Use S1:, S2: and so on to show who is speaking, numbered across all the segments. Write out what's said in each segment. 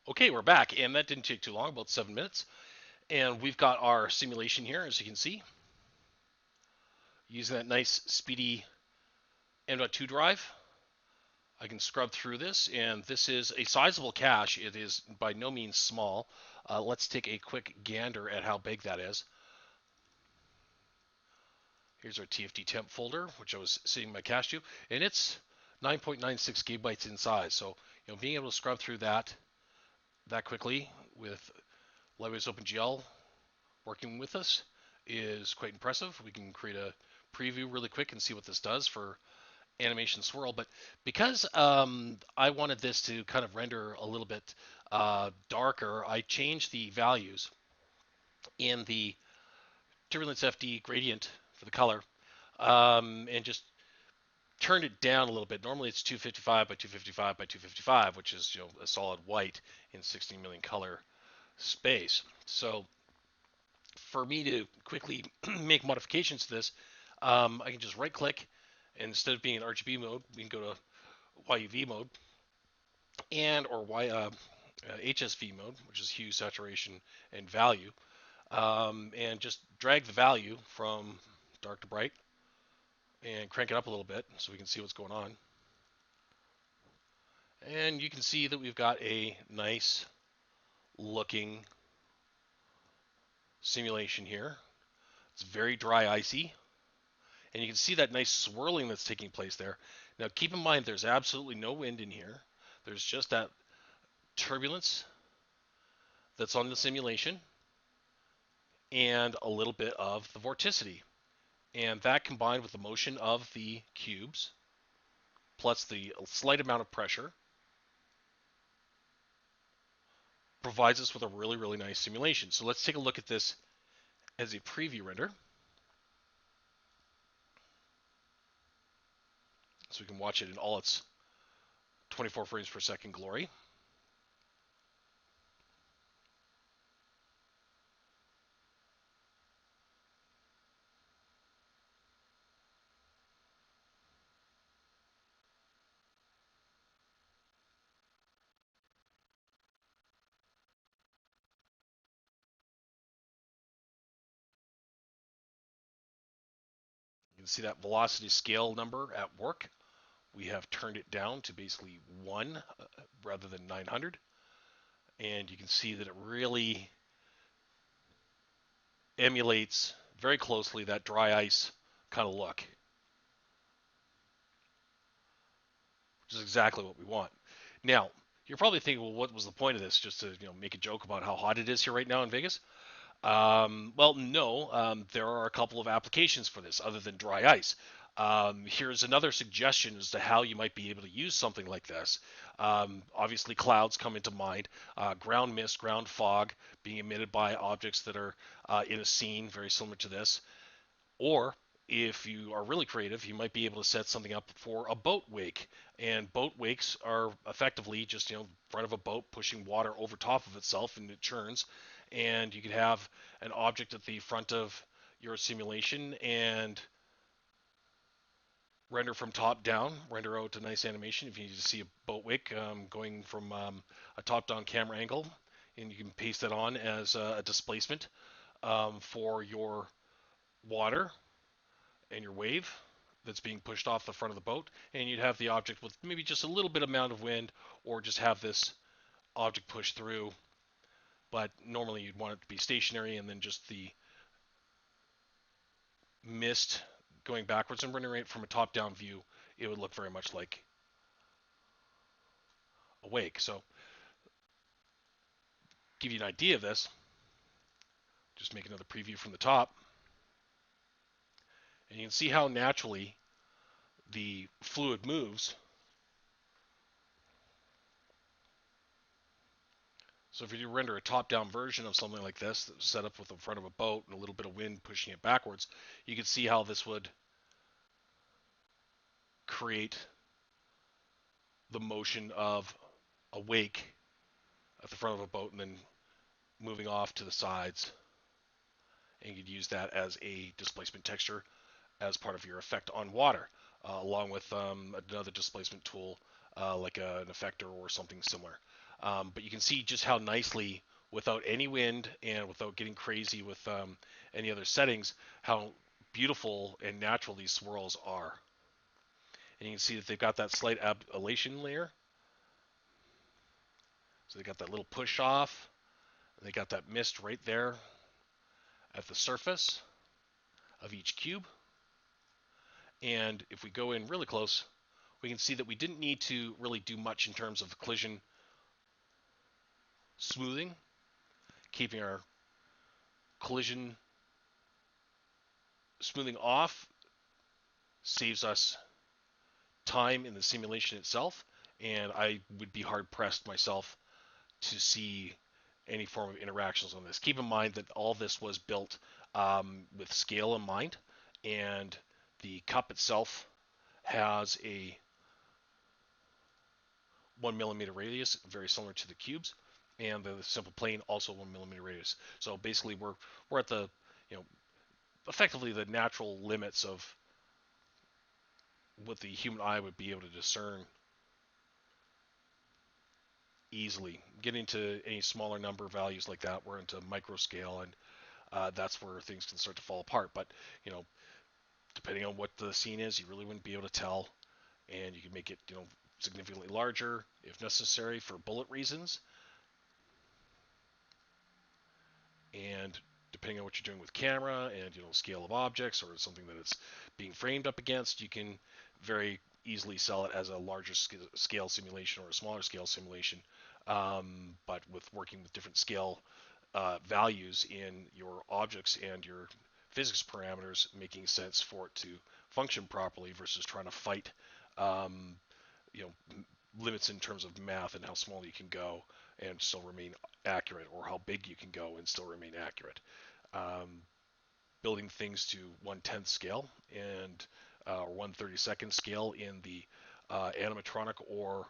S1: Okay, we're back, and that didn't take too long, about 7 minutes. And we've got our simulation here, as you can see, using that nice, speedy M.2 drive. I can scrub through this, and this is a sizable cache. It is by no means small. Let's take a quick gander at how big that is. Here's our TFT temp folder, which I was setting my cache to, and it's 9.96 gigabytes in size. So, being able to scrub through that quickly with Lightwave's OpenGL working with us is quite impressive. We can create a preview really quick and see what this does for animation swirl. But because I wanted this to kind of render a little bit darker, I changed the values in the Turbulence FD gradient for the color and just turned it down a little bit. Normally it's 255 by 255 by 255, which is a solid white in 16 million color space. So for me to quickly make modifications to this, I can just right click, and instead of being in RGB mode, we can go to YUV mode and or HSV mode, which is hue, saturation, and value, and just drag the value from dark to bright and crank it up a little bit so we can see what's going on. And you can see that we've got a nice looking simulation here. It's very dry, icy, and you can see that nice swirling that's taking place there. Now keep in mind there's absolutely no wind in here. There's just that turbulence that's on the simulation and a little bit of the vorticity. And that combined with the motion of the cubes plus the slight amount of pressure provides us with a really, really nice simulation. So let's take a look at this as a preview render. So we can watch it in all its 24 frames per second glory. You can see that velocity scale number at work. We have turned it down to basically 1 rather than 900. And you can see that it really emulates very closely that dry ice kind of look, which is exactly what we want. Now, you're probably thinking, well, what was the point of this? Just to make a joke about how hot it is here right now in Vegas? Well, no. There are a couple of applications for this other than dry ice. Here's another suggestion as to how you might be able to use something like this. Obviously, clouds come into mind. Ground mist, ground fog being emitted by objects that are in a scene, very similar to this. Or if you are really creative, you might be able to set something up for a boat wake. And boat wakes are effectively just, front of a boat pushing water over top of itself and it churns. And you could have an object at the front of your simulation and render from top down, render out a nice animation. If you need to see a boat wake going from a top down camera angle, and you can paste that on as a displacement for your water and your wave that's being pushed off the front of the boat, and you'd have the object with maybe just a little bit amount of wind, or just have this object push through. But normally you'd want it to be stationary, and then just the mist going backwards and rendering it from a top-down view, it would look very much like a wake. So, give you an idea of this, just make another preview from the top, and you can see how naturally the fluid moves. So if you render a top-down version of something like this that's set up with the front of a boat and a little bit of wind pushing it backwards, you can see how this would create the motion of a wake at the front of a boat and then moving off to the sides. And you could use that as a displacement texture as part of your effect on water, along with another displacement tool like an effector or something similar. But you can see just how nicely, without any wind and without getting crazy with any other settings, how beautiful and natural these swirls are. And you can see that they've got that slight ablation layer. So they got that little push off. And they got that mist right there at the surface of each cube. And if we go in really close, we can see that we didn't need to really do much in terms of collision smoothing, keeping our collision smoothing off saves us time in the simulation itself, and I would be hard pressed myself to see any form of interactions on this. Keep in mind that all this was built with scale in mind, and the cup itself has a 1 millimeter radius, very similar to the cubes, and the simple plane also 1 millimeter radius. So basically, we're at the effectively the natural limits of what the human eye would be able to discern easily. Getting to any smaller number values like that, we're into micro scale, and that's where things can start to fall apart. But depending on what the scene is, you really wouldn't be able to tell, and you can make it significantly larger if necessary for bullet reasons. And depending on what you're doing with camera and scale of objects or something that it's being framed up against, you can very easily sell it as a larger scale simulation or a smaller scale simulation. But with working with different scale values in your objects and your physics parameters, making sense for it to function properly versus trying to fight you know limits in terms of math and how small you can go and still remain accurate, or how big you can go and still remain accurate. Um, Building things to 1/10 scale and 1/32 scale in the animatronic or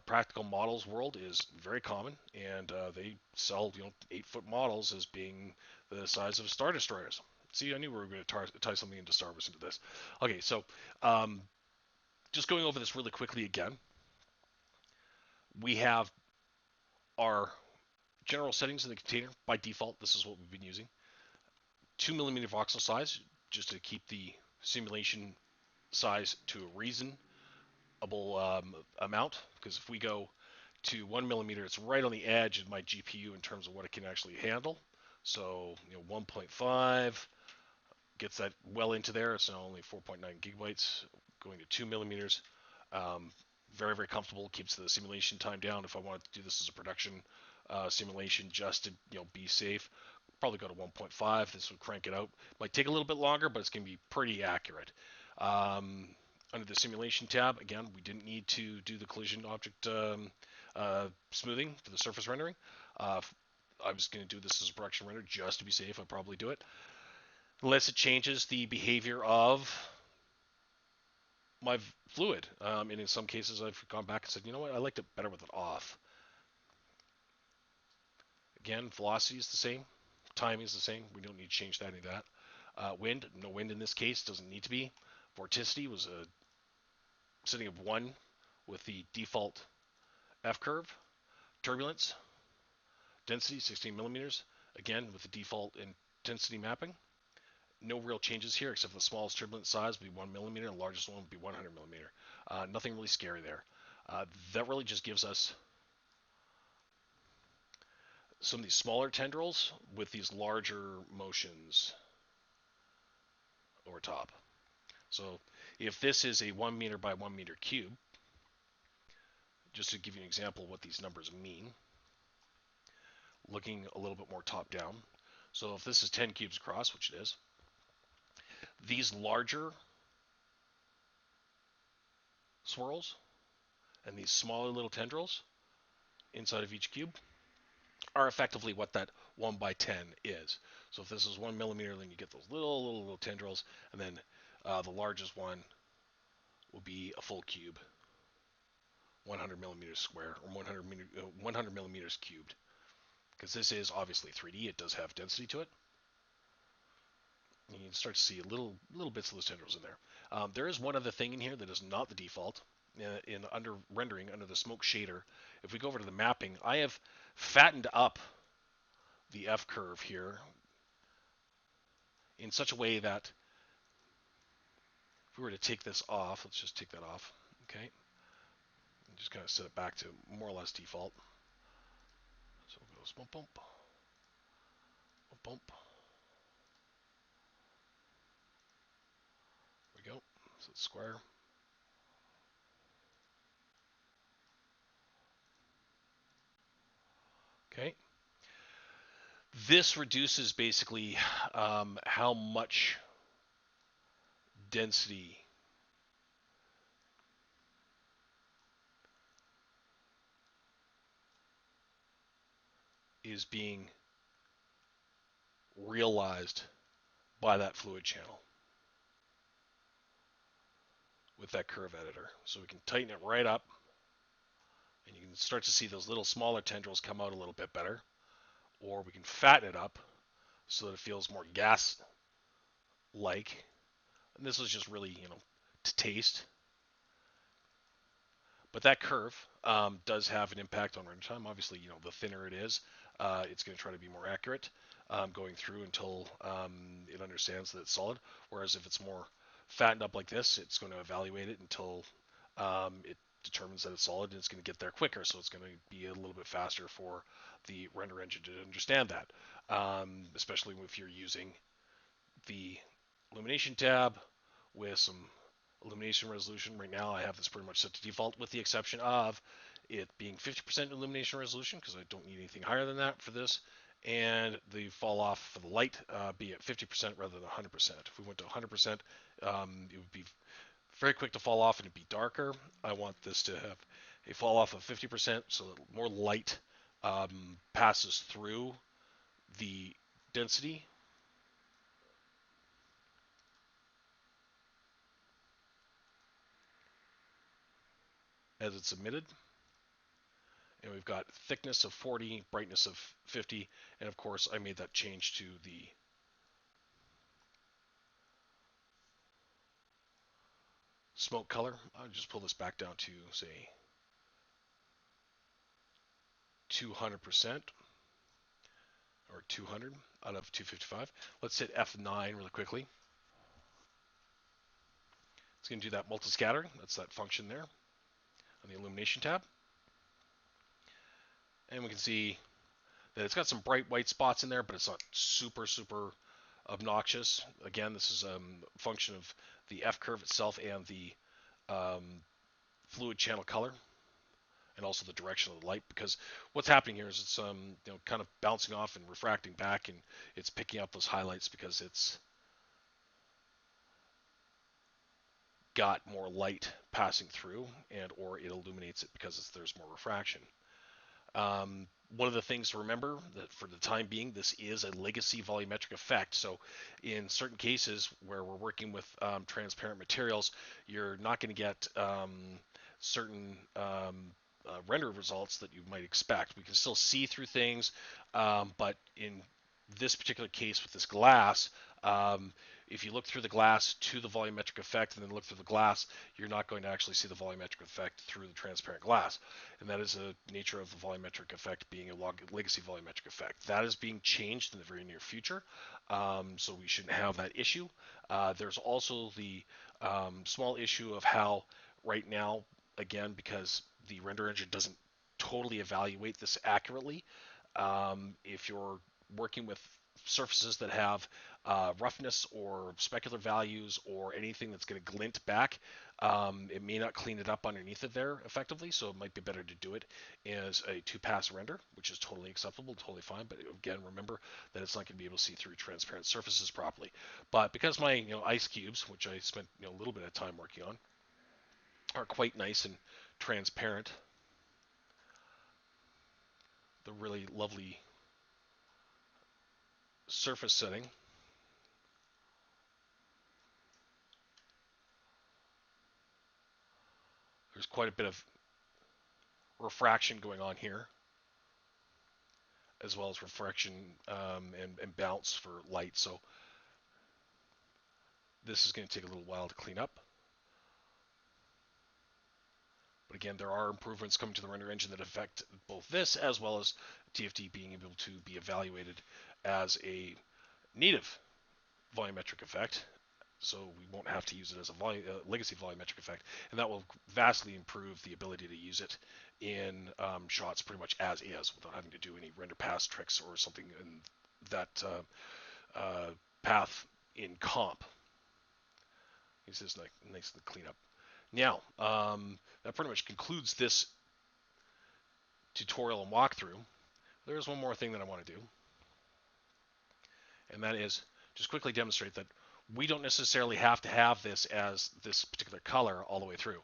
S1: practical models world is very common, and they sell 8-foot models as being the size of Star Destroyers. See, I knew we were going to tie something into Star Wars into this. Okay, so um, just going over this really quickly again, we have our general settings in the container. By default, this is what we've been using. 2 millimeter voxel size, just to keep the simulation size to a reasonable amount. Because if we go to 1 millimeter, it's right on the edge of my GPU in terms of what it can actually handle. So 1.5 gets that well into there. It's now only 4.9 gigabytes. Going to 2 millimeters, very, very comfortable. Keeps the simulation time down. If I wanted to do this as a production simulation just to be safe, probably go to 1.5. This would crank it out. Might take a little bit longer, but it's going to be pretty accurate. Under the simulation tab, again, we didn't need to do the collision object smoothing for the surface rendering. I was going to do this as a production render just to be safe. I'd probably do it. Unless it changes the behavior of my fluid. And in some cases, I've gone back and said, you know what, I liked it better with it off. Again, velocity is the same. Timing is the same. We don't need to change any of that. Wind, no wind in this case. Doesn't need to be. Vorticity was a setting of 1 with the default F curve. Turbulence, density, 16 millimeters. Again, with the default intensity mapping. No real changes here, except for the smallest turbulence size would be 1 millimeter, and the largest one would be 100 millimeter. Nothing really scary there. That really just gives us some of these smaller tendrils with these larger motions over top. So if this is a 1 meter by 1 meter cube, just to give you an example of what these numbers mean, looking a little bit more top down. So if this is 10 cubes across, which it is, these larger swirls and these smaller little tendrils inside of each cube are effectively what that 1 by 10 is. So if this is 1 millimeter, then you get those little tendrils, and then the largest one will be a full cube, 100 millimeters square, or 100 millimeters cubed. Because this is obviously 3D, it does have density to it. And you can start to see little bits of those tendrils in there. There is one other thing in here that is not the default, in under rendering under the smoke shader, if we go over to the mapping, I have fattened up the F curve here in such a way that if we were to take this off, let's just take that off, okay, and just kind of set it back to more or less default. So we'll go bump, bump, bump, bump. There we go. So it's square. Okay. This reduces basically how much density is being realized by that fluid channel with that curve editor. So we can tighten it right up, and you can start to see those little smaller tendrils come out a little bit better. Or we can fatten it up so that it feels more gas-like. And this is just really, to taste. But that curve does have an impact on render time. Obviously, the thinner it is, it's going to try to be more accurate going through until it understands that it's solid. Whereas if it's more fattened up like this, it's going to evaluate it until it determines that it's solid, and it's going to get there quicker. So it's going to be a little bit faster for the render engine to understand that, especially if you're using the illumination tab with some illumination resolution. Right now I have this pretty much set to default with the exception of it being 50% illumination resolution because I don't need anything higher than that for this, and the fall off for the light be at 50% rather than 100%. If we went to 100%, it would be very quick to fall off and it'd be darker. I want this to have a fall off of 50% so that more light passes through the density as it's emitted. And we've got thickness of 40, brightness of 50, and of course I made that change to the smoke color. I'll just pull this back down to, say, 200% or 200 out of 255. Let's hit F9 really quickly. It's going to do that multiscattering. That's that function there on the illumination tab. And we can see that it's got some bright white spots in there, but it's not super, super obnoxious. Again, this is a function of the F curve itself and the fluid channel color, and also the direction of the light. Because what's happening here is it's kind of bouncing off and refracting back, and it's picking up those highlights because it's got more light passing through, and or it illuminates it because there's more refraction. One of the things to remember that for the time being, this is a legacy volumetric effect. So in certain cases where we're working with transparent materials, you're not going to get certain render results that you might expect. We can still see through things, but in this particular case with this glass, if you look through the glass to the volumetric effect and then look through the glass, you're not going to actually see the volumetric effect through the transparent glass. And that is the nature of the volumetric effect being a legacy volumetric effect. That is being changed in the very near future, so we shouldn't have that issue. There's also the small issue of how right now, again, because the render engine doesn't totally evaluate this accurately, if you're working with surfaces that have roughness or specular values or anything that's going to glint back, it may not clean it up underneath it there effectively, so it might be better to do it as a two-pass render, which is totally acceptable, totally fine. But again, remember that it's not going to be able to see through transparent surfaces properly. But because my ice cubes, which I spent a little bit of time working on, are quite nice and transparent, the really lovely surface setting, there's quite a bit of refraction going on here, as well as refraction and bounce for light. So this is going to take a little while to clean up. But again, there are improvements coming to the render engine that affect both this as well as TFT being able to be evaluated as a native volumetric effect. So we won't have to use it as a legacy volumetric effect, and that will vastly improve the ability to use it in shots pretty much as is without having to do any render pass tricks or something in that path in comp. It's just nice and clean up. Now, that pretty much concludes this tutorial and walkthrough. There's one more thing that I want to do, and that is just quickly demonstrate that we don't necessarily have to have this as this particular color all the way through.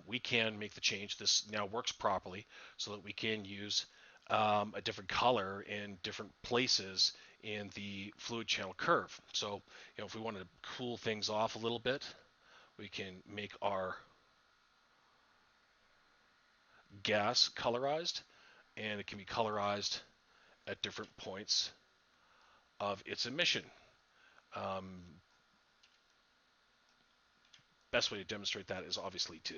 S1: We can make the change. This now works properly so that we can use a different color in different places in the fluid channel curve. So, if we want to cool things off a little bit, we can make our gas colorized, and it can be colorized at different points of its emission. Best way to demonstrate that is obviously to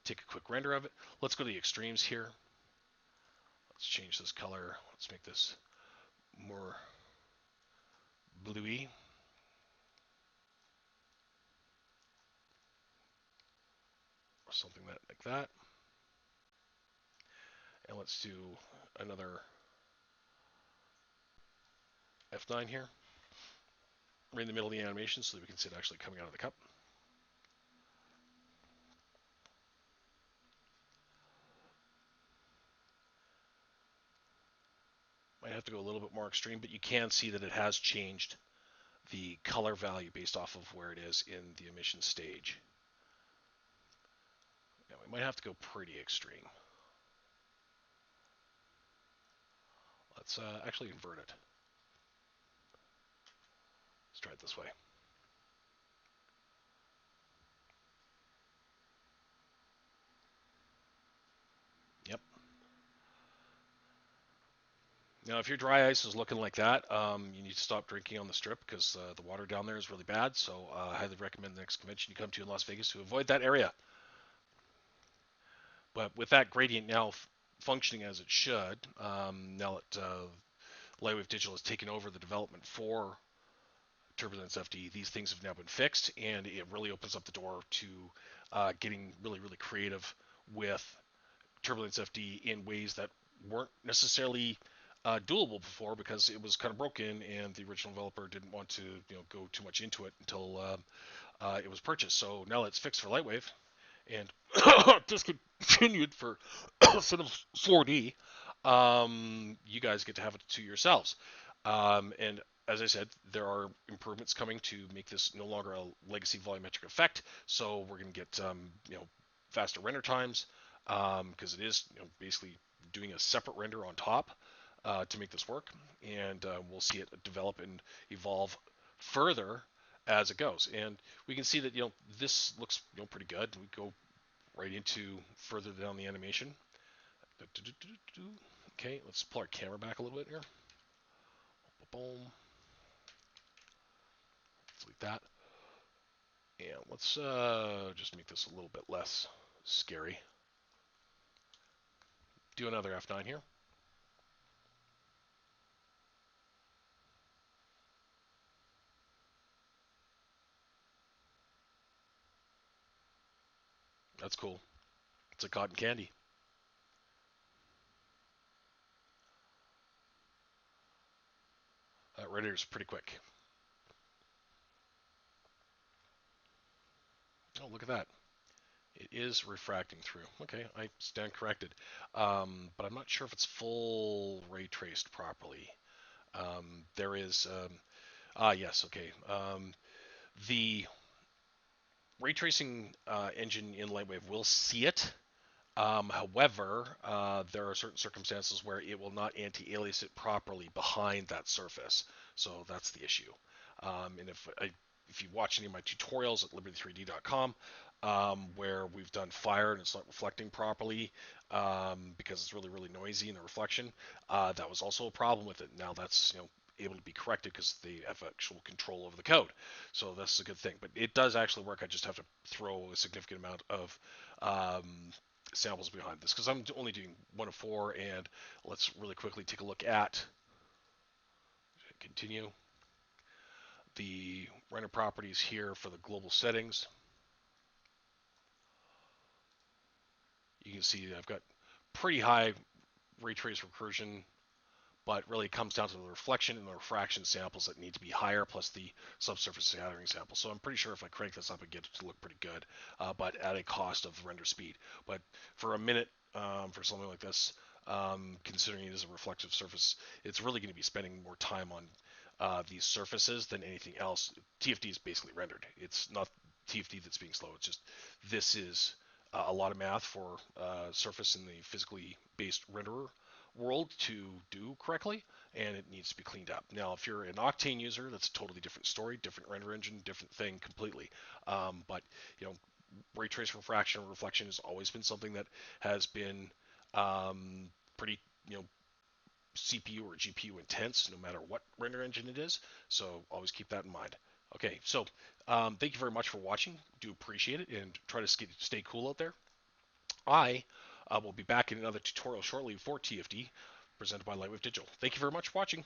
S1: take a quick render of it. Let's go to the extremes here. Let's change this color. Let's make this more bluey. Or something like that. And let's do another F9 here. Right in the middle of the animation so that we can see it actually coming out of the cup. Might have to go a little bit more extreme, but you can see that it has changed the color value based off of where it is in the emission stage. Now we might have to go pretty extreme. Let's actually invert it. Let's try it this way. Yep. Now, if your dry ice is looking like that, you need to stop drinking on the strip because the water down there is really bad. So I highly recommend the next convention you come to in Las Vegas to avoid that area. But with that gradient now functioning as it should, now that Lightwave Digital has taken over the development for Turbulence FD, these things have now been fixed, and it really opens up the door to getting really, really creative with Turbulence FD in ways that weren't necessarily doable before because it was kind of broken and the original developer didn't want to go too much into it until it was purchased. So now it's fixed for Lightwave and discontinued for Cinema 4D. You guys get to have it to yourselves. And as I said, there are improvements coming to make this no longer a legacy volumetric effect. So we're going to get faster render times because it is basically doing a separate render on top to make this work, and we'll see it develop and evolve further as it goes. And we can see that this looks pretty good. We go right into further down the animation. Okay, let's pull our camera back a little bit here. Boom. Like that. And let's just make this a little bit less scary. Do another F9 here. That's cool. It's a cotton candy. That render is pretty quick. Oh, look at that. It is refracting through. Okay, I stand corrected. But I'm not sure if it's full ray traced properly. There is, yes, okay. The ray tracing engine in Lightwave will see it. However, there are certain circumstances where it will not anti-alias it properly behind that surface. So that's the issue. And if you watch any of my tutorials at liberty3d.com, where we've done fire and it's not reflecting properly because it's really, really noisy in the reflection, that was also a problem with it. Now that's able to be corrected because they have actual control over the code. So that's a good thing. But it does actually work. I just have to throw a significant amount of samples behind this because I'm only doing 1 of 4, and let's really quickly take a look at continue the render properties here for the global settings. You can see I've got pretty high ray trace recursion, but really it comes down to the reflection and the refraction samples that need to be higher, plus the subsurface scattering samples. So I'm pretty sure if I crank this up and get it to look pretty good, but at a cost of render speed. But for a minute, for something like this, considering it is a reflective surface, it's really going to be spending more time on these surfaces than anything else. TFD is basically rendered. It's not TFD that's being slow. It's just this is a lot of math for surface in the physically based renderer world to do correctly, and it needs to be cleaned up. Now, if you're an Octane user, that's a totally different story, different render engine, different thing completely. But you know, ray trace refraction and reflection has always been something that has been pretty, CPU or GPU intense, no matter what render engine it is. So always keep that in mind. Okay, so thank you very much for watching. Do appreciate it, and try to stay cool out there. I will be back in another tutorial shortly for TFD, presented by Lightwave Digital. Thank you very much for watching.